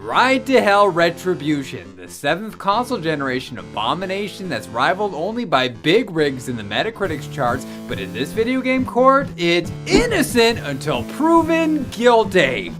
Ride to Hell Retribution, the 7th console generation abomination that's rivaled only by big rigs in the Metacritic's charts, but in this video game court, it's innocent until proven guilty.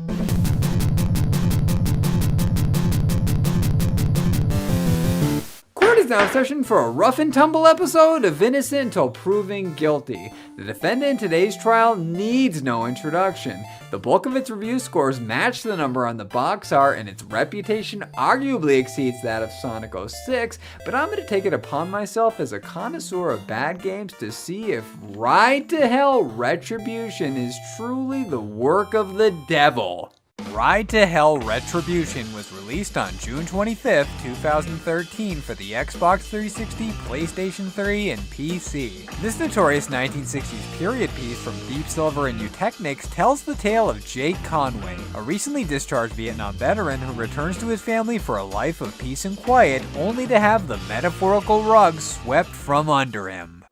Court is now in session for a rough and tumble episode of Innocent Until Proven Guilty. The defendant in today's trial needs no introduction. The bulk of its review scores match the number on the box art, and its reputation arguably exceeds that of Sonic 06, but I'm going to take it upon myself as a connoisseur of bad games to see if Ride to Hell Retribution is truly the work of the devil. Ride to Hell Retribution was released on June 25th, 2013 for the Xbox 360, PlayStation 3, and PC. This notorious 1960s period piece from Deep Silver and Eutechnics tells the tale of Jake Conway, a recently discharged Vietnam veteran who returns to his family for a life of peace and quiet, only to have the metaphorical rug swept from under him.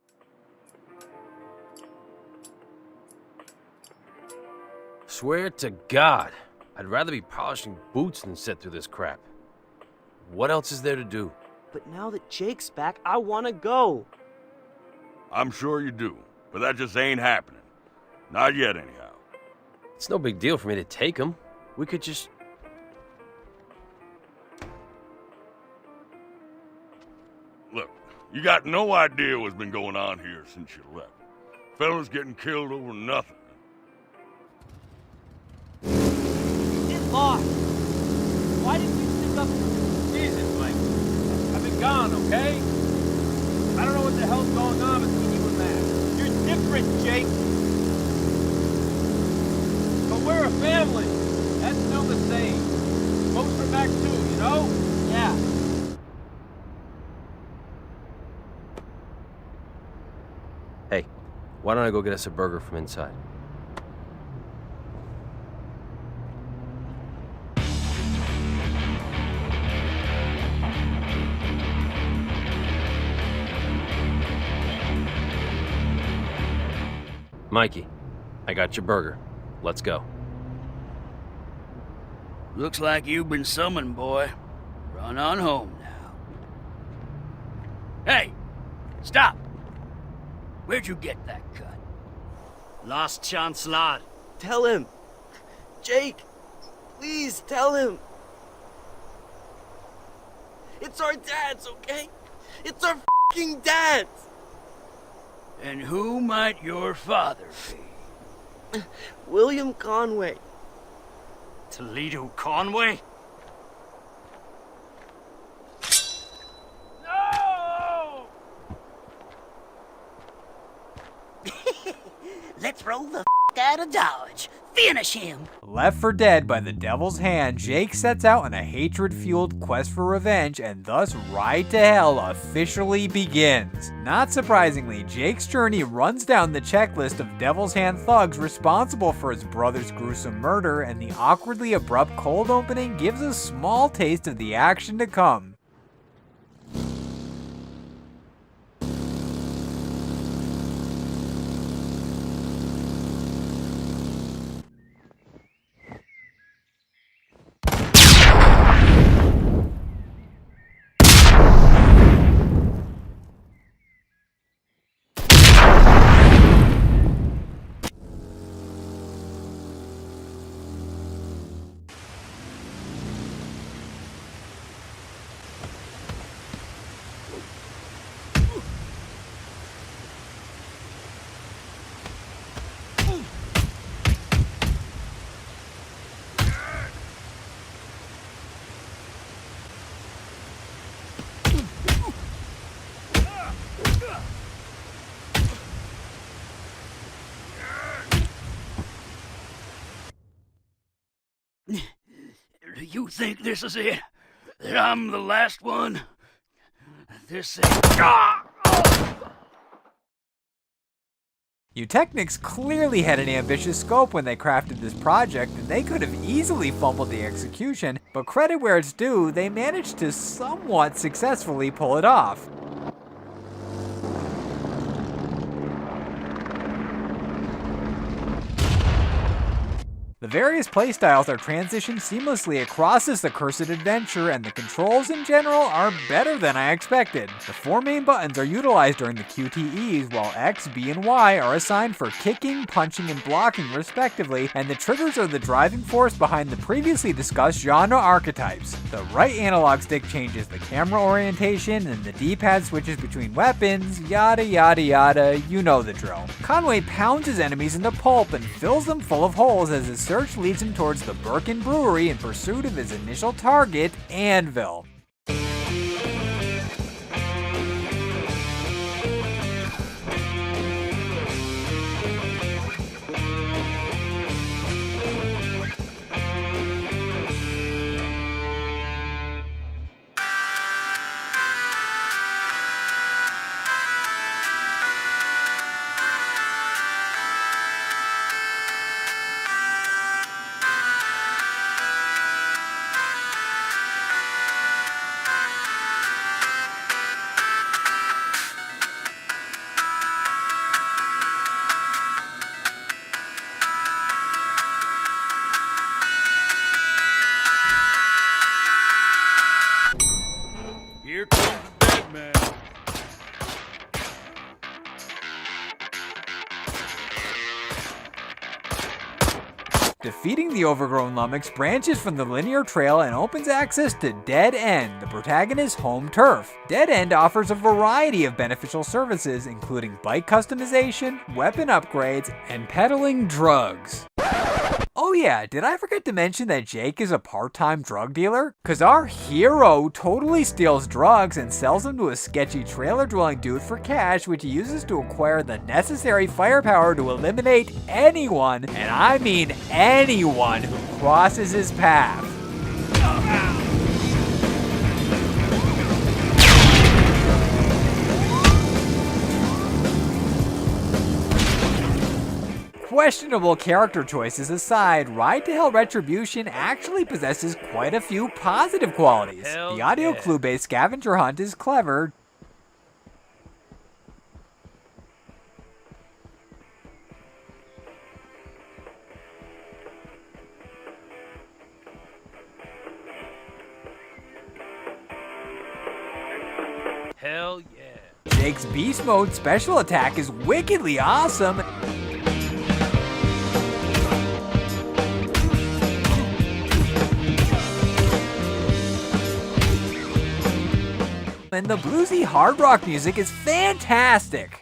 Swear to God, I'd rather be polishing boots than sit through this crap. What else is there to do? But now that Jake's back, I want to go. I'm sure you do, but that just ain't happening. Not yet, anyhow. It's no big deal for me to take him. We could just... Look, you got no idea what's been going on here since you left. Fellas getting killed over nothing. Lost. Why didn't you stick up? Jesus, Mike. I've been gone, okay? I don't know what the hell's going on between you and Matt. You're different, Jake. But we're a family. That's still the same. Most are back too, you know? Yeah. Hey, why don't I go get us a burger from inside? Mikey, I got your burger. Let's go. Looks like you've been summoned, boy. Run on home now. Hey! Stop! Where'd you get that cut? Last chance, lad. Tell him. Jake, please tell him. It's our dads, okay? It's our f***ing dads! And who might your father be? William Conway. Toledo Conway? No! Let's roll the out of Dodge. Finish him! Left for dead by the devil's hand, Jake sets out on a hatred-fueled quest for revenge, and thus Ride to Hell officially begins. Not surprisingly, Jake's journey runs down the checklist of devil's hand thugs responsible for his brother's gruesome murder, and the awkwardly abrupt cold opening gives a small taste of the action to come. You think this is it? That I'm the last one? This is... Eutechnics clearly had an ambitious scope when they crafted this project, and they could have easily fumbled the execution, but credit where it's due, they managed to somewhat successfully pull it off. The various playstyles are transitioned seamlessly across this accursed adventure, and the controls in general are better than I expected. The 4 main buttons are utilized during the QTEs, while X, B, and Y are assigned for kicking, punching, and blocking respectively, and the triggers are the driving force behind the previously discussed genre archetypes. The right analog stick changes the camera orientation, and the D-pad switches between weapons, yada yada yada, you know the drill. Conway pounds his enemies into pulp and fills them full of holes as his search leads him towards the Birkin Brewery in pursuit of his initial target, Anvil. Here comes the dead man. Defeating the overgrown lummox branches from the linear trail and opens access to Dead End, the protagonist's home turf. Dead End offers a variety of beneficial services, including bike customization, weapon upgrades, and peddling drugs. Oh yeah, did I forget to mention that Jake is a part-time drug dealer? Cause our hero totally steals drugs and sells them to a sketchy trailer-dwelling dude for cash, which he uses to acquire the necessary firepower to eliminate anyone, and I mean anyone, who crosses his path. Questionable character choices aside, Ride to Hell Retribution actually possesses quite a few positive qualities. Hell The audio yeah. clue-based scavenger hunt is clever. Hell yeah. Jake's Beast Mode special attack is wickedly awesome. And the bluesy hard rock music is fantastic.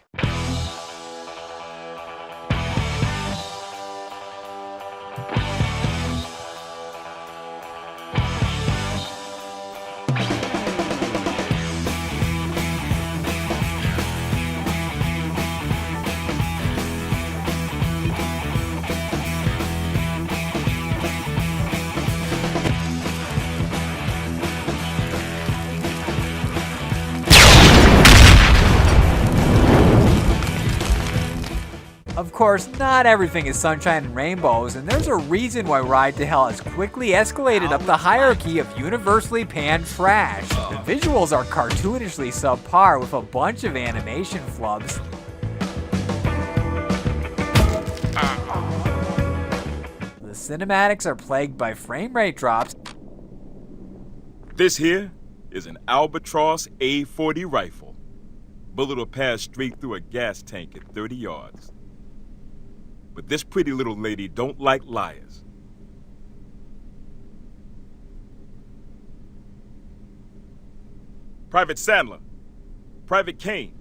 Of course, not everything is sunshine and rainbows, and there's a reason why Ride to Hell has quickly escalated up the hierarchy of universally panned trash. The visuals are cartoonishly subpar with a bunch of animation flubs. The cinematics are plagued by frame rate drops. This here is an Albatross A40 rifle. Bullet will pass straight through a gas tank at 30 yards. But this pretty little lady don't like liars. Private Sandler, Private Kane.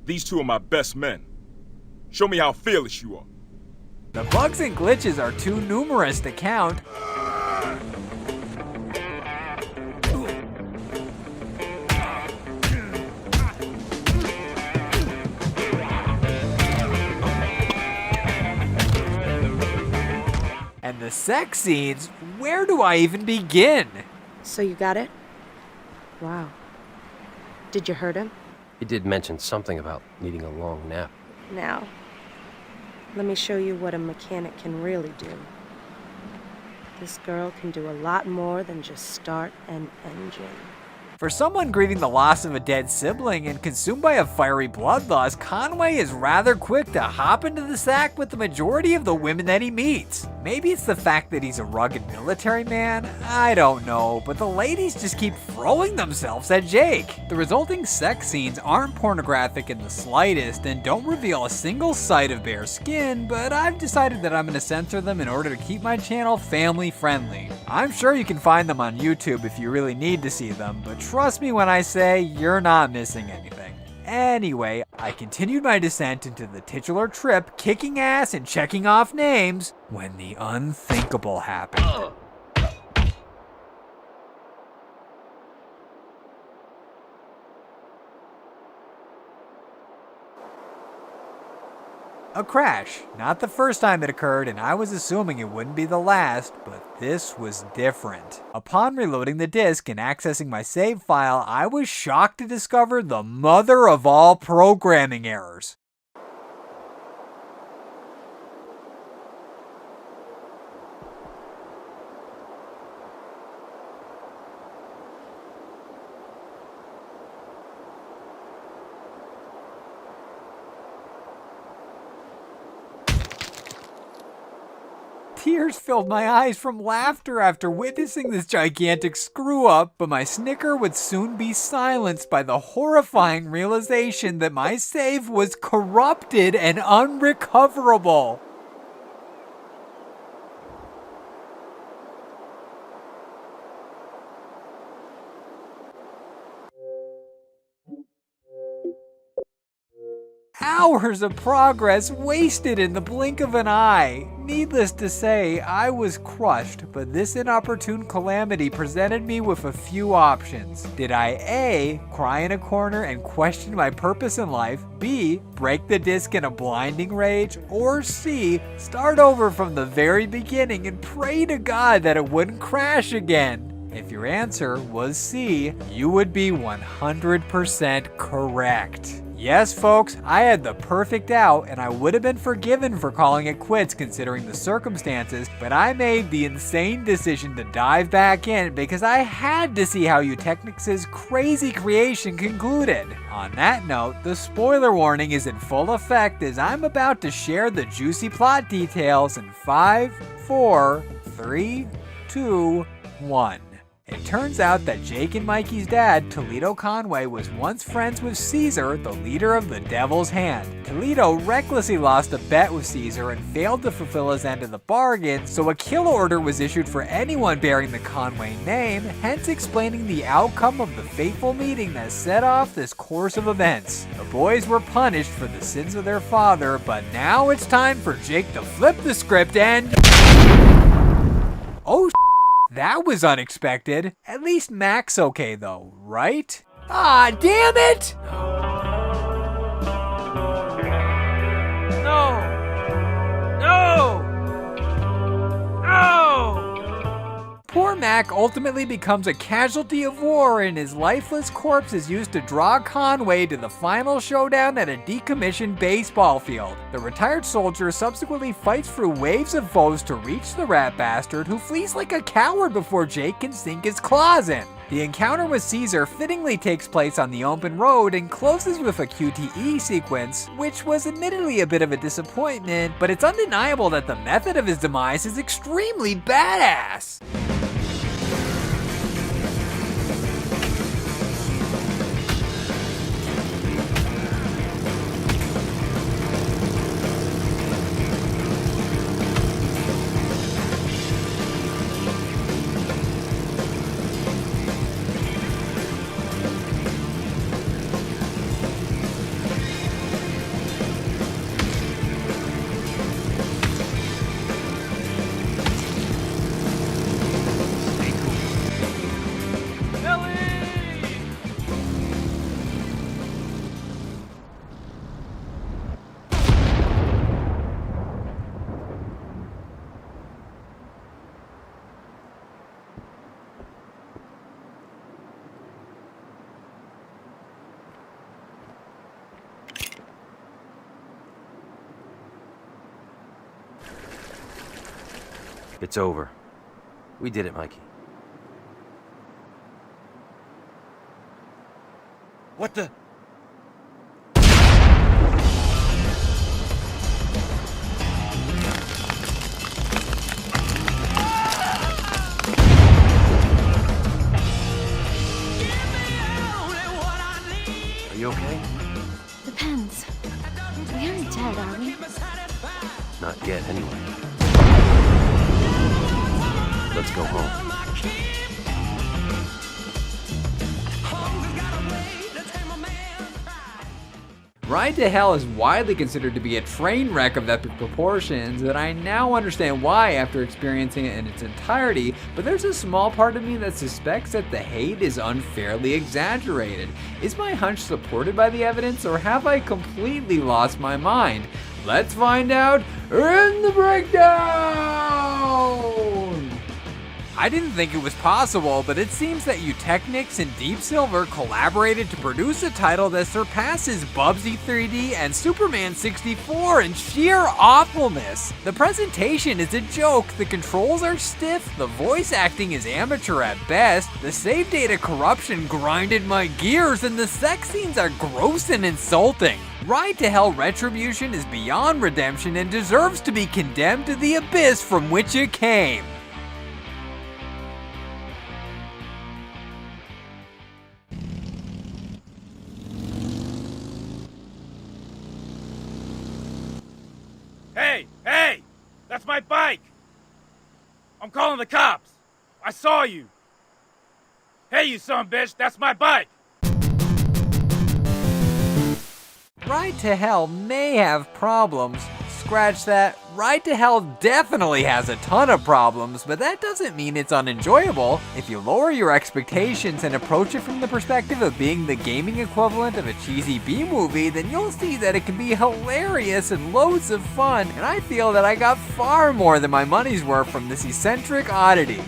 These two are my best men. Show me how fearless you are. The bugs and glitches are too numerous to count. And the sex scenes, where do I even begin? So you got it? Wow. Did you hurt him? He did mention something about needing a long nap. Now, let me show you what a mechanic can really do. This girl can do a lot more than just start an engine. For someone grieving the loss of a dead sibling and consumed by a fiery bloodlust, Conway is rather quick to hop into the sack with the majority of the women that he meets. Maybe it's the fact that he's a rugged military man? I don't know, but the ladies just keep throwing themselves at Jake. The resulting sex scenes aren't pornographic in the slightest and don't reveal a single sight of bare skin, but I've decided that I'm going to censor them in order to keep my channel family friendly. I'm sure you can find them on YouTube if you really need to see them, but trust me when I say you're not missing anything. Anyway, I continued my descent into the titular trip, kicking ass and checking off names, when the unthinkable happened. A crash. Not the first time it occurred, and I was assuming it wouldn't be the last, but this was different. Upon reloading the disc and accessing my save file, I was shocked to discover the mother of all programming errors. Tears filled my eyes from laughter after witnessing this gigantic screw-up, but my snicker would soon be silenced by the horrifying realization that my save was corrupted and unrecoverable. Hours of progress wasted in the blink of an eye. Needless to say, I was crushed, but this inopportune calamity presented me with a few options. Did I A, cry in a corner and question my purpose in life, B, break the disc in a blinding rage, or C, start over from the very beginning and pray to God that it wouldn't crash again? If your answer was C, you would be 100% correct. Yes, folks, I had the perfect out, and I would have been forgiven for calling it quits considering the circumstances, but I made the insane decision to dive back in because I had to see how Eutechnics' crazy creation concluded. On that note, the spoiler warning is in full effect as I'm about to share the juicy plot details in 5, 4, 3, 2, 1. It turns out that Jake and Mikey's dad, Toledo Conway, was once friends with Caesar, the leader of the Devil's Hand. Toledo recklessly lost a bet with Caesar and failed to fulfill his end of the bargain, so a kill order was issued for anyone bearing the Conway name, hence explaining the outcome of the fateful meeting that set off this course of events. The boys were punished for the sins of their father, but now it's time for Jake to flip the script and... Oh, that was unexpected. At least Mac's okay though, right? Ah, damn it! No! No! No! Poor Mac ultimately becomes a casualty of war, and his lifeless corpse is used to draw Conway to the final showdown at a decommissioned baseball field. The retired soldier subsequently fights through waves of foes to reach the rat bastard, who flees like a coward before Jake can sink his claws in. The encounter with Caesar fittingly takes place on the open road and closes with a QTE sequence, which was admittedly a bit of a disappointment, but it's undeniable that the method of his demise is extremely badass. It's over. We did it, Mikey. What the? Are you okay? Depends. We aren't dead, are we? Not yet, anyway. Let's go home. Ride to Hell is widely considered to be a train wreck of epic proportions, and I now understand why after experiencing it in its entirety, but there's a small part of me that suspects that the hate is unfairly exaggerated. Is my hunch supported by the evidence, or have I completely lost my mind? Let's find out in the breakdown! I didn't think it was possible, but it seems that Eutechnics and Deep Silver collaborated to produce a title that surpasses Bubsy 3D and Superman 64 in sheer awfulness. The presentation is a joke, the controls are stiff, the voice acting is amateur at best, the save data corruption grinded my gears, and the sex scenes are gross and insulting. Ride to Hell Retribution is beyond redemption and deserves to be condemned to the abyss from which it came. Hey! Hey! That's my bike! I'm calling the cops! I saw you! Hey, you son of a bitch, that's my bike! Ride to Hell may have problems. Scratch that. Ride to Hell definitely has a ton of problems, but that doesn't mean it's unenjoyable. If you lower your expectations and approach it from the perspective of being the gaming equivalent of a cheesy B-movie, then you'll see that it can be hilarious and loads of fun, and I feel that I got far more than my money's worth from this eccentric oddity.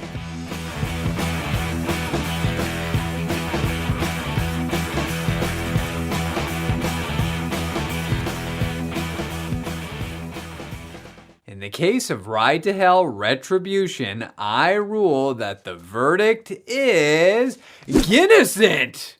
In the case of Ride to Hell Retribution, I rule that the verdict is innocent!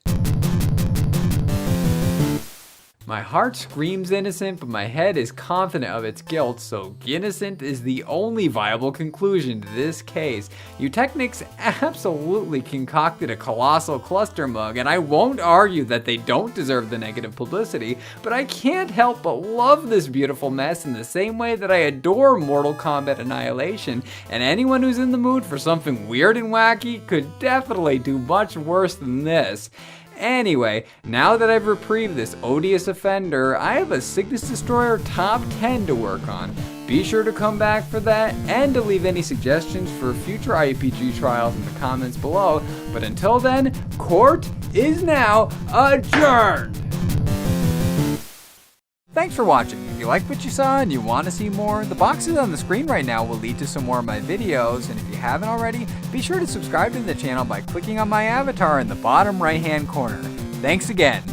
My heart screams innocent, but my head is confident of its guilt, so innocent is the only viable conclusion to this case. Eutechnics absolutely concocted a colossal cluster mug, and I won't argue that they don't deserve the negative publicity, but I can't help but love this beautiful mess in the same way that I adore Mortal Kombat Annihilation, and anyone who's in the mood for something weird and wacky could definitely do much worse than this. Anyway, now that I've reprieved this odious offender, I have a Cygnus Destroyer top 10 to work on. Be sure to come back for that and to leave any suggestions for future IUPG trials in the comments below. But until then, court is now adjourned! Thanks for watching. If you liked what you saw and you want to see more, the boxes on the screen right now will lead to some more of my videos, and if you haven't already, be sure to subscribe to the channel by clicking on my avatar in the bottom right hand corner. Thanks again.